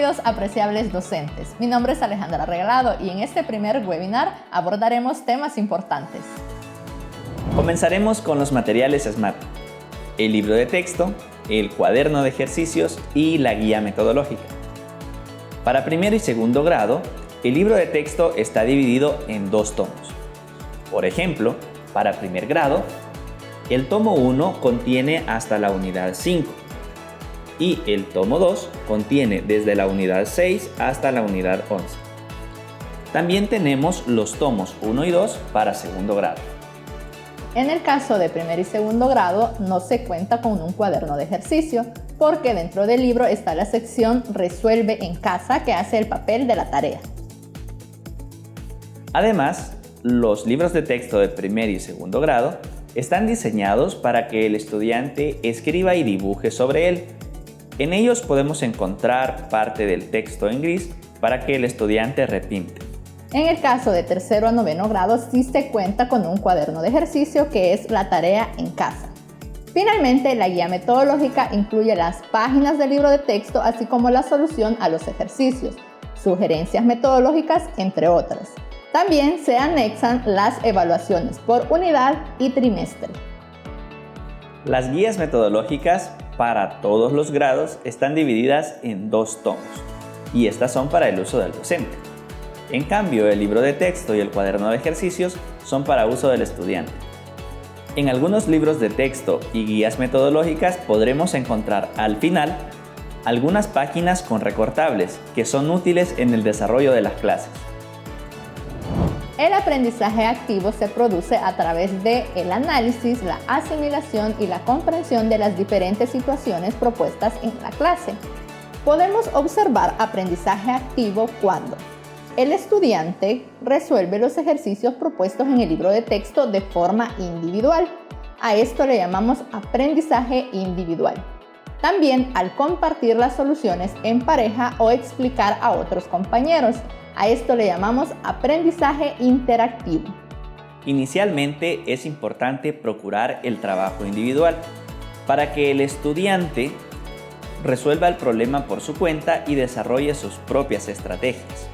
Bienvenidos, apreciables docentes. Mi nombre es Alejandra Regalado y en este primer webinar abordaremos temas importantes. Comenzaremos con los materiales SMART, el libro de texto, el cuaderno de ejercicios y la guía metodológica. Para primero y segundo grado, el libro de texto está dividido en 2 tomos. Por ejemplo, para primer grado, el tomo 1 contiene hasta la unidad 5 y el tomo 2 contiene desde la unidad 6 hasta la unidad 11. También tenemos los tomos 1 y 2 para segundo grado. En el caso de primer y segundo grado no se cuenta con un cuaderno de ejercicio porque dentro del libro está la sección Resuelve en casa que hace el papel de la tarea. Además, los libros de texto de primer y segundo grado están diseñados para que el estudiante escriba y dibuje sobre él. En ellos podemos encontrar parte del texto en gris para que el estudiante repinte. En el caso de tercero a noveno grado sí se cuenta con un cuaderno de ejercicio que es la tarea en casa. Finalmente, la guía metodológica incluye las páginas del libro de texto así como la solución a los ejercicios, sugerencias metodológicas, entre otras. También se anexan las evaluaciones por unidad y trimestre. Las guías metodológicas para todos los grados están divididas en 2 tomos y estas son para el uso del docente. En cambio, el libro de texto y el cuaderno de ejercicios son para uso del estudiante. En algunos libros de texto y guías metodológicas podremos encontrar al final algunas páginas con recortables que son útiles en el desarrollo de las clases. El aprendizaje activo se produce a través del análisis, la asimilación y la comprensión de las diferentes situaciones propuestas en la clase. Podemos observar aprendizaje activo cuando el estudiante resuelve los ejercicios propuestos en el libro de texto de forma individual. A esto le llamamos aprendizaje individual. También al compartir las soluciones en pareja o explicar a otros compañeros. A esto le llamamos aprendizaje interactivo. Inicialmente es importante procurar el trabajo individual para que el estudiante resuelva el problema por su cuenta y desarrolle sus propias estrategias.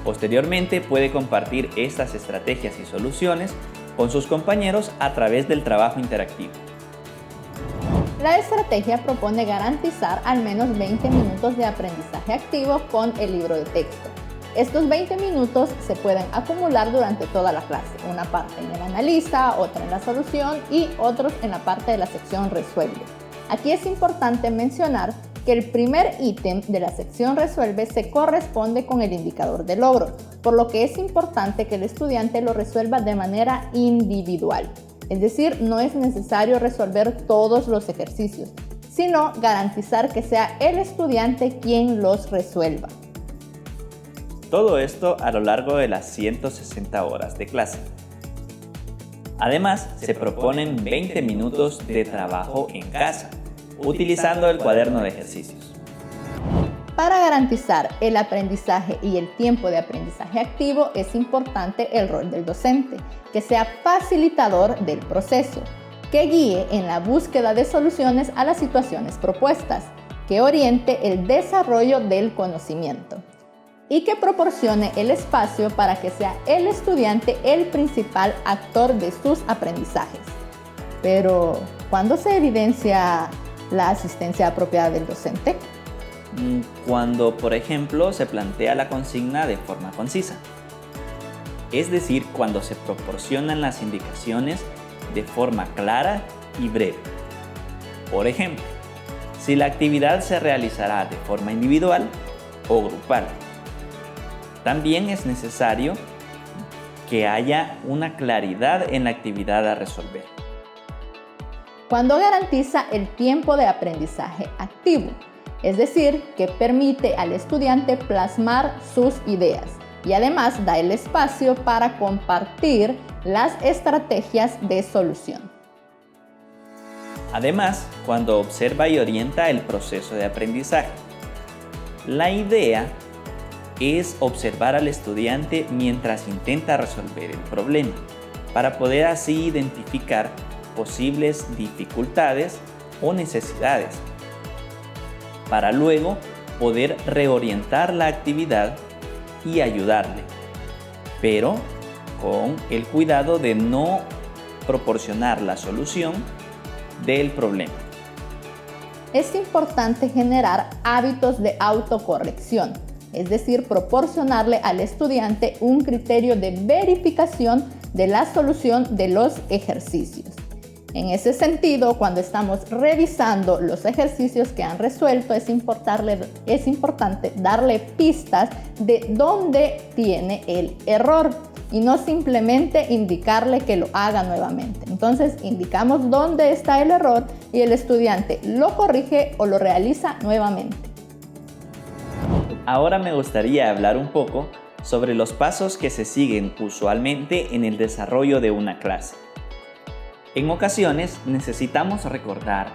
Posteriormente puede compartir estas estrategias y soluciones con sus compañeros a través del trabajo interactivo. La estrategia propone garantizar al menos 20 minutos de aprendizaje activo con el libro de texto. Estos 20 minutos se pueden acumular durante toda la clase, una parte en el analiza, otra en la solución y otros en la parte de la sección resuelve. Aquí es importante mencionar que el primer ítem de la sección resuelve se corresponde con el indicador de logro, por lo que es importante que el estudiante lo resuelva de manera individual. Es decir, no es necesario resolver todos los ejercicios, sino garantizar que sea el estudiante quien los resuelva. Todo esto a lo largo de las 160 horas de clase. Además, se proponen 20 minutos de trabajo en casa, utilizando el cuaderno de ejercicios. Para garantizar el aprendizaje y el tiempo de aprendizaje activo, es importante el rol del docente, que sea facilitador del proceso, que guíe en la búsqueda de soluciones a las situaciones propuestas, que oriente el desarrollo del conocimiento y que proporcione el espacio para que sea el estudiante el principal actor de sus aprendizajes. Pero, ¿cuándo se evidencia la asistencia apropiada del docente? Cuando, por ejemplo, se plantea la consigna de forma concisa. Es decir, cuando se proporcionan las indicaciones de forma clara y breve. Por ejemplo, si la actividad se realizará de forma individual o grupal. También es necesario que haya una claridad en la actividad a resolver. Cuando garantiza el tiempo de aprendizaje activo, es decir, que permite al estudiante plasmar sus ideas y además da el espacio para compartir las estrategias de solución. Además, cuando observa y orienta el proceso de aprendizaje. La idea es observar al estudiante mientras intenta resolver el problema, para poder así identificar posibles dificultades o necesidades, para luego poder reorientar la actividad y ayudarle, pero con el cuidado de no proporcionar la solución del problema. Es importante generar hábitos de autocorrección, es decir, proporcionarle al estudiante un criterio de verificación de la solución de los ejercicios. En ese sentido, cuando estamos revisando los ejercicios que han resuelto, es importante darle pistas de dónde tiene el error y no simplemente indicarle que lo haga nuevamente. Entonces, indicamos dónde está el error y el estudiante lo corrige o lo realiza nuevamente. Ahora me gustaría hablar un poco sobre los pasos que se siguen usualmente en el desarrollo de una clase. En ocasiones necesitamos recordar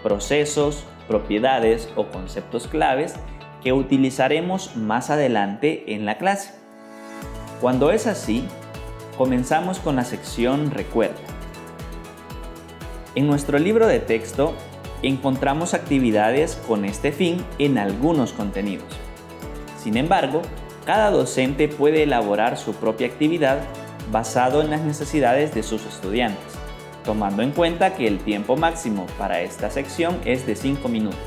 procesos, propiedades o conceptos claves que utilizaremos más adelante en la clase. Cuando es así, comenzamos con la sección Recuerda. En nuestro libro de texto encontramos actividades con este fin en algunos contenidos. Sin embargo, cada docente puede elaborar su propia actividad basado en las necesidades de sus estudiantes, tomando en cuenta que el tiempo máximo para esta sección es de 5 minutos.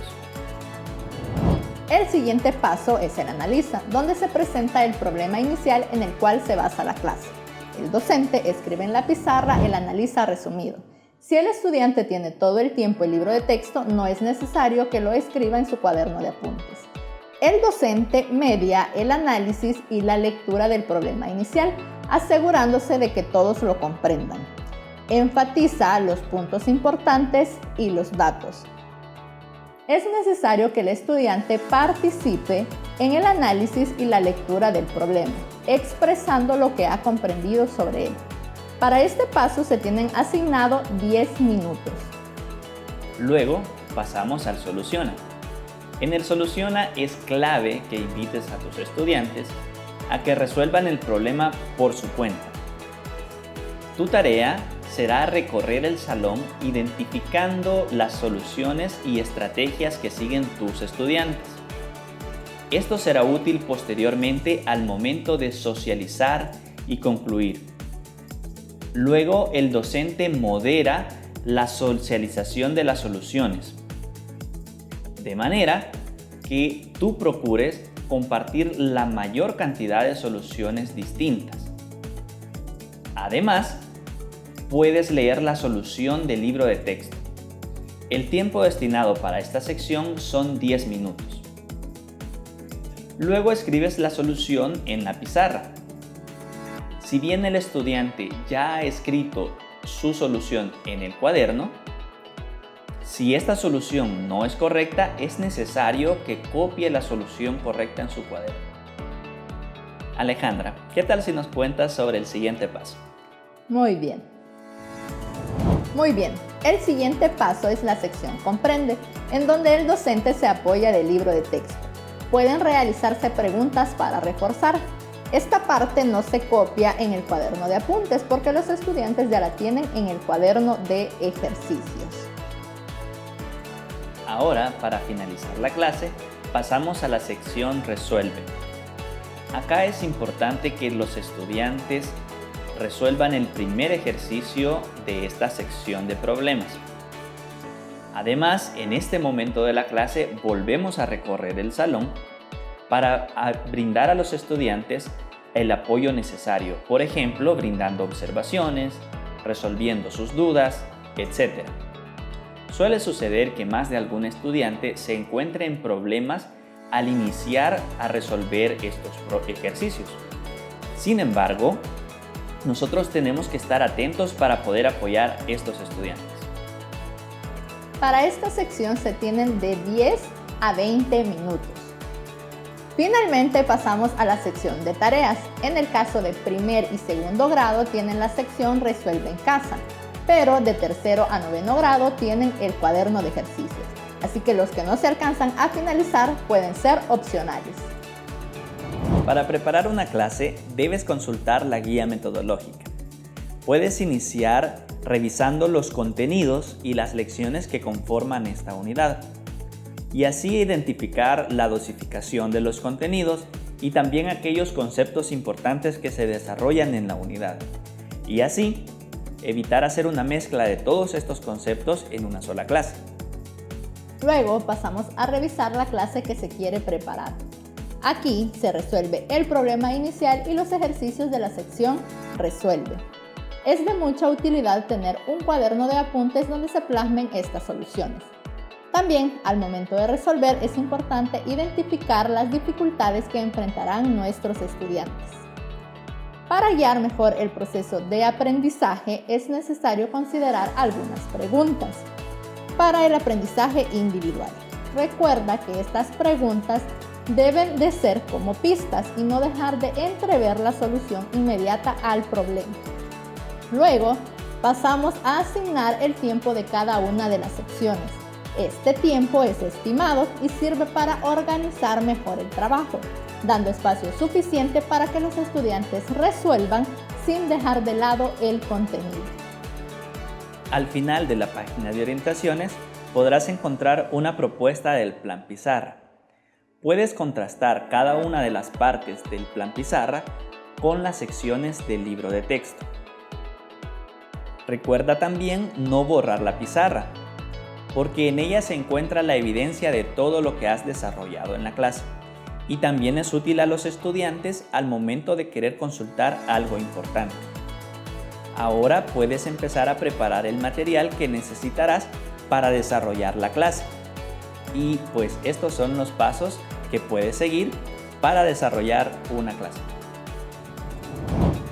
El siguiente paso es el analiza, donde se presenta el problema inicial en el cual se basa la clase. El docente escribe en la pizarra el analiza resumido. Si el estudiante tiene todo el tiempo el libro de texto, no es necesario que lo escriba en su cuaderno de apuntes. El docente media el análisis y la lectura del problema inicial, asegurándose de que todos lo comprendan. Enfatiza los puntos importantes y los datos. Es necesario que el estudiante participe en el análisis y la lectura del problema, expresando lo que ha comprendido sobre él. Para este paso se tienen asignado 10 minutos. Luego pasamos al soluciona. En el soluciona es clave que invites a tus estudiantes a que resuelvan el problema por su cuenta. Tu tarea será recorrer el salón identificando las soluciones y estrategias que siguen tus estudiantes. Esto será útil posteriormente al momento de socializar y concluir. Luego, el docente modera la socialización de las soluciones, de manera que tú procures compartir la mayor cantidad de soluciones distintas. Además, puedes leer la solución del libro de texto. El tiempo destinado para esta sección son 10 minutos. Luego escribes la solución en la pizarra. Si bien el estudiante ya ha escrito su solución en el cuaderno, si esta solución no es correcta, es necesario que copie la solución correcta en su cuaderno. Alejandra, ¿qué tal si nos cuentas sobre el siguiente paso? Muy bien, el siguiente paso es la sección Comprende, en donde el docente se apoya del libro de texto. Pueden realizarse preguntas para reforzar. Esta parte no se copia en el cuaderno de apuntes porque los estudiantes ya la tienen en el cuaderno de ejercicios. Ahora, para finalizar la clase, pasamos a la sección Resuelve. Acá es importante que los estudiantes resuelvan el primer ejercicio de esta sección de problemas. Además, en este momento de la clase volvemos a recorrer el salón para brindar a los estudiantes el apoyo necesario, por ejemplo, brindando observaciones, resolviendo sus dudas, etc. Suele suceder que más de algún estudiante se encuentre en problemas al iniciar a resolver estos ejercicios. Sin embargo, nosotros tenemos que estar atentos para poder apoyar a estos estudiantes. Para esta sección se tienen de 10 a 20 minutos. Finalmente pasamos a la sección de tareas. En el caso de primer y segundo grado tienen la sección Resuelve en casa, pero de tercero a noveno grado tienen el cuaderno de ejercicios. Así que los que no se alcanzan a finalizar pueden ser opcionales. Para preparar una clase debes consultar la guía metodológica. Puedes iniciar revisando los contenidos y las lecciones que conforman esta unidad. y así identificar la dosificación de los contenidos y también aquellos conceptos importantes que se desarrollan en la unidad. Y así, evitar hacer una mezcla de todos estos conceptos en una sola clase. Luego pasamos a revisar la clase que se quiere preparar. Aquí se resuelve el problema inicial y los ejercicios de la sección Resuelve. Es de mucha utilidad tener un cuaderno de apuntes donde se plasmen estas soluciones. También, al momento de resolver, es importante identificar las dificultades que enfrentarán nuestros estudiantes. Para guiar mejor el proceso de aprendizaje, es necesario considerar algunas preguntas. Para el aprendizaje individual, recuerda que estas preguntas deben de ser como pistas y no dejar de entrever la solución inmediata al problema. Luego, pasamos a asignar el tiempo de cada una de las secciones. Este tiempo es estimado y sirve para organizar mejor el trabajo, dando espacio suficiente para que los estudiantes resuelvan sin dejar de lado el contenido. Al final de la página de orientaciones podrás encontrar una propuesta del plan pizarra. Puedes contrastar cada una de las partes del plan pizarra con las secciones del libro de texto. Recuerda también no borrar la pizarra, porque en ella se encuentra la evidencia de todo lo que has desarrollado en la clase y también es útil a los estudiantes al momento de querer consultar algo importante. Ahora puedes empezar a preparar el material que necesitarás para desarrollar la clase. Y pues estos son los pasos que puedes seguir para desarrollar una clase.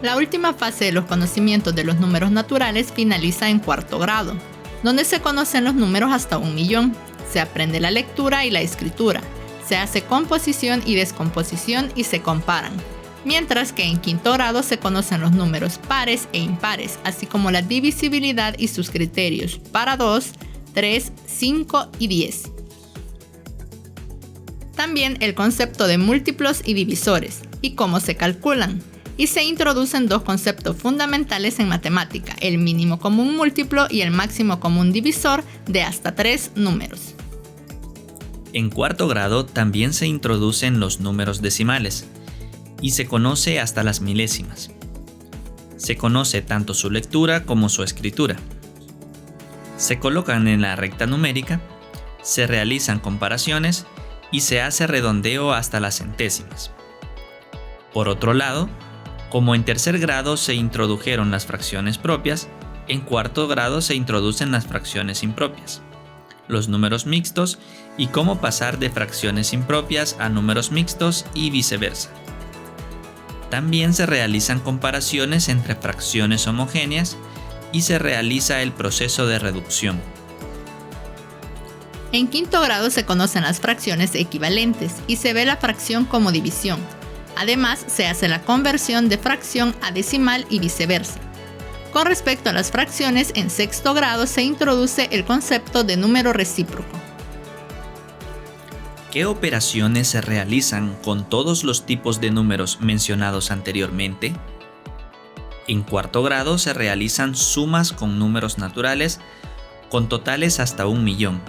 La última fase de los conocimientos de los números naturales finaliza en cuarto grado, donde se conocen los números hasta 1.000.000. Se aprende la lectura y la escritura, se hace composición y descomposición y se comparan. Mientras que en quinto grado se conocen los números pares e impares, así como la divisibilidad y sus criterios para 2, 3, 5 y 10. También el concepto de múltiplos y divisores y cómo se calculan. Y se introducen dos conceptos fundamentales en matemática, el mínimo común múltiplo y el máximo común divisor de hasta 3 números. En cuarto grado también se introducen los números decimales y se conoce hasta las milésimas. Se conoce tanto su lectura como su escritura. Se colocan en la recta numérica, se realizan comparaciones y se hace redondeo hasta las centésimas. Por otro lado, como en tercer grado se introdujeron las fracciones propias, en cuarto grado se introducen las fracciones impropias, los números mixtos y cómo pasar de fracciones impropias a números mixtos y viceversa. También se realizan comparaciones entre fracciones homogéneas y se realiza el proceso de reducción. En quinto grado se conocen las fracciones equivalentes y se ve la fracción como división. Además, se hace la conversión de fracción a decimal y viceversa. Con respecto a las fracciones, en sexto grado se introduce el concepto de número recíproco. ¿Qué operaciones se realizan con todos los tipos de números mencionados anteriormente? En cuarto grado se realizan sumas con números naturales con totales hasta 1.000.000.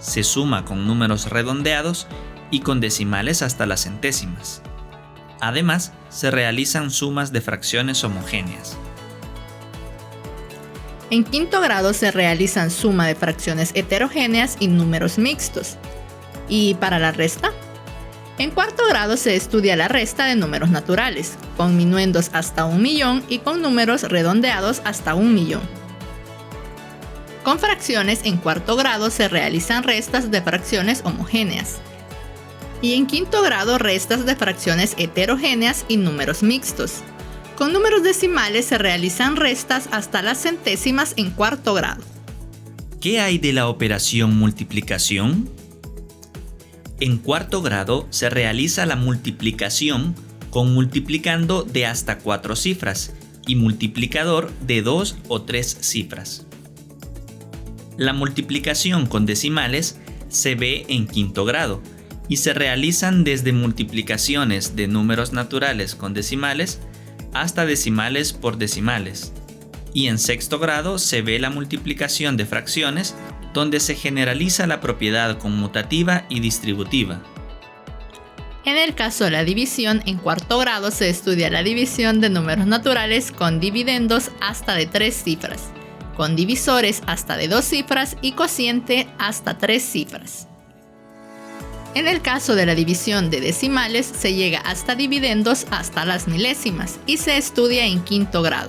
Se suma con números redondeados y con decimales hasta las centésimas. Además, se realizan sumas de fracciones homogéneas. En quinto grado se realizan suma de fracciones heterogéneas y números mixtos. ¿Y para la resta? En cuarto grado se estudia la resta de números naturales, con minuendos hasta 1.000.000 y con números redondeados hasta 1.000.000. Con fracciones, en cuarto grado se realizan restas de fracciones homogéneas. Y en quinto grado restas de fracciones heterogéneas y números mixtos. Con números decimales se realizan restas hasta las centésimas en cuarto grado. ¿Qué hay de la operación multiplicación? En cuarto grado se realiza la multiplicación con multiplicando de hasta 4 cifras y multiplicador de 2 o 3 cifras. La multiplicación con decimales se ve en quinto grado y se realizan desde multiplicaciones de números naturales con decimales hasta decimales por decimales. Y en sexto grado se ve la multiplicación de fracciones donde se generaliza la propiedad conmutativa y distributiva. En el caso de la división, en cuarto grado se estudia la división de números naturales con dividendos hasta de 3 cifras, con divisores hasta de 2 cifras y cociente hasta 3 cifras. En el caso de la división de decimales se llega hasta dividendos hasta las milésimas y se estudia en quinto grado.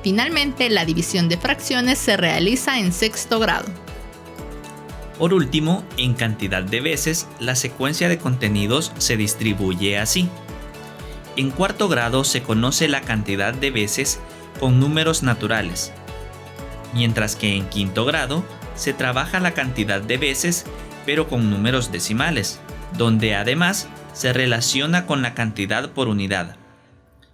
Finalmente, la división de fracciones se realiza en sexto grado. Por último, en cantidad de veces, la secuencia de contenidos se distribuye así. En cuarto grado se conoce la cantidad de veces con números naturales, mientras que en quinto grado se trabaja la cantidad de veces pero con números decimales, donde además se relaciona con la cantidad por unidad,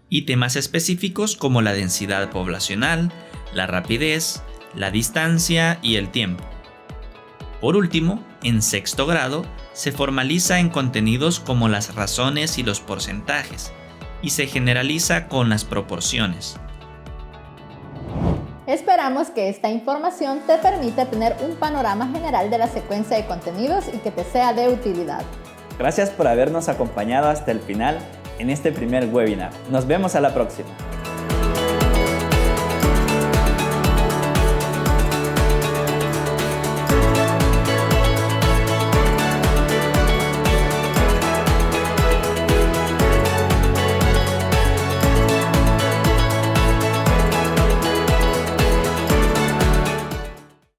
y temas específicos como la densidad poblacional, la rapidez, la distancia y el tiempo. Por último, en sexto grado, se formaliza en contenidos como las razones y los porcentajes, y se generaliza con las proporciones. Esperamos que esta información te permita tener un panorama general de la secuencia de contenidos y que te sea de utilidad. Gracias por habernos acompañado hasta el final en este primer webinar. Nos vemos a la próxima.